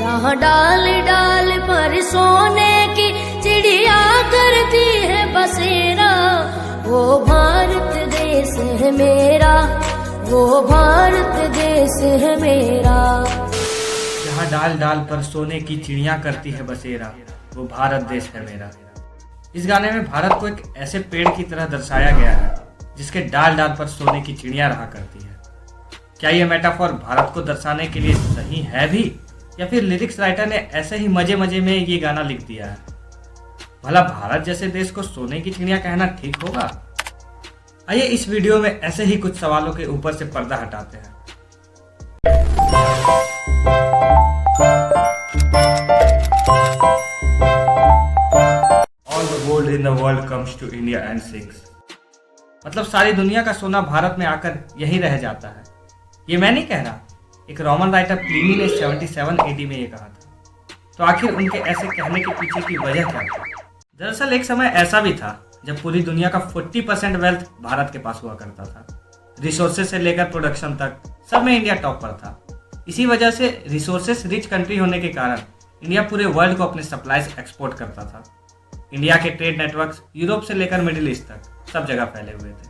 यहाँ डाल डाल पर सोने की चिड़िया करती है बसेरा। वो भारत देश है मेरा, वो भारत देश है मेरा। जहाँ डाल डाल पर सोने की चिड़िया करती है बसेरा, वो भारत देश है मेरा। इस गाने में भारत को एक ऐसे पेड़ की तरह दर्शाया गया है जिसके डाल डाल पर सोने की चिड़िया रहा करती है। क्या ये मेटाफोर भारत को दर्शाने के लिए सही है भी, या फिर लिरिक्स राइटर ने ऐसे ही मजे मजे में ये गाना लिख दिया है? भला भारत जैसे देश को सोने की चिड़िया कहना ठीक होगा? आइए इस वीडियो में ऐसे ही कुछ सवालों के ऊपर से पर्दा हटाते हैं। All the gold in the world comes to India and sings। मतलब सारी दुनिया का सोना भारत में आकर यही रह जाता है। ये मैं नहीं कह रहा, एक रोमन राइटर प्लिनी ने 77 AD में ये कहा था। तो आखिर उनके ऐसे कहने के पीछे की वजह क्या थी? दरअसल एक समय ऐसा भी था जब पूरी दुनिया का 40% वेल्थ भारत के पास हुआ करता था। रिसोर्सेज से लेकर प्रोडक्शन तक सब में इंडिया टॉप पर था। इसी वजह से रिसोर्सेज रिच कंट्री होने के कारण इंडिया पूरे वर्ल्ड को अपने सप्लाईज एक्सपोर्ट करता था। इंडिया के ट्रेड नेटवर्क्स यूरोप से लेकर मिडिल ईस्ट तक सब जगह फैले हुए थे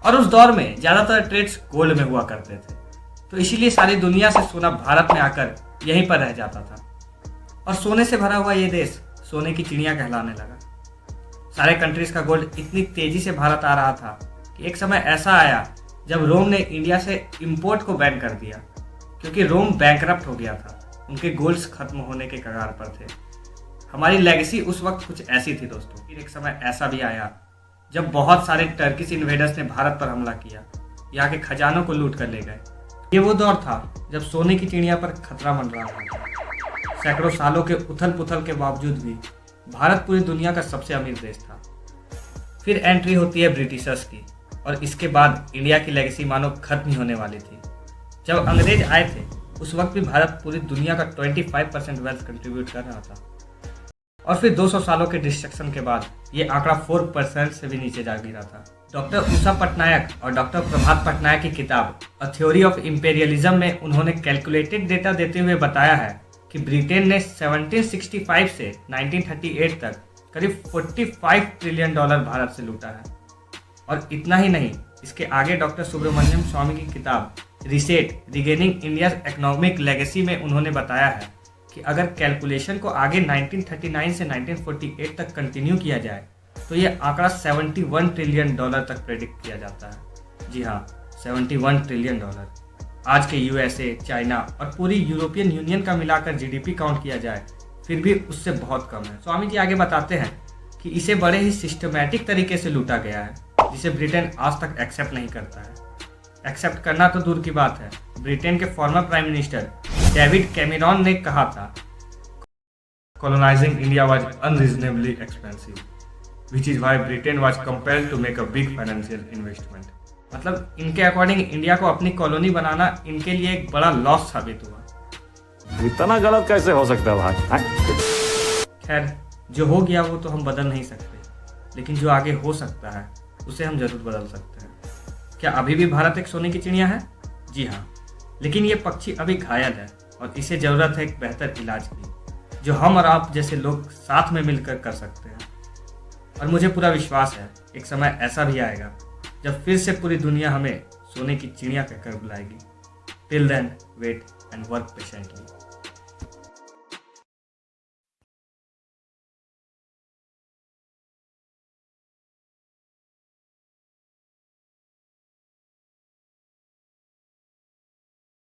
और उस दौर में ज्यादातर ट्रेड्स गोल्ड में हुआ करते थे। तो इसीलिए सारी दुनिया से सोना भारत में आकर यहीं पर रह जाता था और सोने से भरा हुआ ये देश सोने की चिड़िया कहलाने लगा। सारे कंट्रीज का गोल्ड इतनी तेजी से भारत आ रहा था कि एक समय ऐसा आया जब रोम ने इंडिया से इंपोर्ट को बैन कर दिया, क्योंकि रोम बैंकरप्ट हो गया था, उनके गोल्ड्स खत्म होने के कगार पर थे। हमारी लेगेसी उस वक्त कुछ ऐसी थी दोस्तों। फिर एक समय ऐसा भी आया जब बहुत सारे टर्किश इन्वेडर्स ने भारत पर हमला किया, यहाँ के खजानों को लूट कर ले गए। ये वो दौर था जब सोने की चिड़िया पर खतरा मंडरा रहा था। सैकड़ों सालों के उथल पुथल के बावजूद भी भारत पूरी दुनिया का सबसे अमीर देश था। फिर एंट्री होती है ब्रिटिशर्स की और इसके बाद इंडिया की लेगेसी मानो खत्म ही होने वाली थी। जब अंग्रेज आए थे उस वक्त भी भारत पूरी दुनिया का 25% वेल्थ कंट्रीब्यूट कर रहा था और फिर 200 सालों के डिस्ट्रक्शन के बाद ये आंकड़ा 4% से भी नीचे जा गिरा था। डॉक्टर उषा पटनायक और डॉक्टर प्रभात पटनायक की किताब अ थ्योरी ऑफ इंपेरियलिज्म में उन्होंने कैलकुलेटेड डेटा देते हुए बताया है कि ब्रिटेन ने 1765 से 1938 तक करीब $45 ट्रिलियन भारत से लूटा है। और इतना ही नहीं, इसके आगे डॉक्टर सुब्रमण्यम स्वामी की किताब reset regaining India economic legacy में उन्होंने बताया है कि अगर कैलकुलेशन को आगे 1939 से 1948 तक कंटिन्यू किया जाए तो ये आंकड़ा $71 ट्रिलियन तक प्रेडिक्ट किया जाता है। जी हाँ, $71 ट्रिलियन। आज के यूएसए, चाइना और पूरी यूरोपियन यूनियन का मिलाकर जीडीपी काउंट किया जाए फिर भी उससे बहुत कम है। स्वामी जी आगे बताते हैं कि इसे बड़े ही सिस्टमैटिक तरीके से लूटा गया है, जिसे ब्रिटेन आज तक एक्सेप्ट नहीं करता है। एक्सेप्ट करना तो दूर की बात है, ब्रिटेन के former prime minister David Cameron ने कहा था, colonizing India was unreasonably expensive, which is why Britain was compelled to make a big financial investment। मतलब इनके अकॉर्डिंग इंडिया को अपनी कॉलोनी बनाना इनके लिए एक बड़ा लॉस साबित हुआ। इतना गलत कैसे हो सकता है भाई? खैर, जो हो गया वो तो हम बदल नहीं सकते, लेकिन जो आगे हो सकता है उसे हम जरूर बदल सकते हैं। क्या अभी भी भारत एक सोने की चिड़िया है? जी हाँ, लेकिन ये पक्षी अभी घायल है और इसे जरूरत है एक बेहतर इलाज की, जो हम और आप जैसे लोग साथ में मिलकर कर सकते हैं। और मुझे पूरा विश्वास है एक समय ऐसा भी आएगा जब फिर से पूरी दुनिया हमें सोने की चिड़िया कहकर बुलाएगी। Till then wait and work patiently.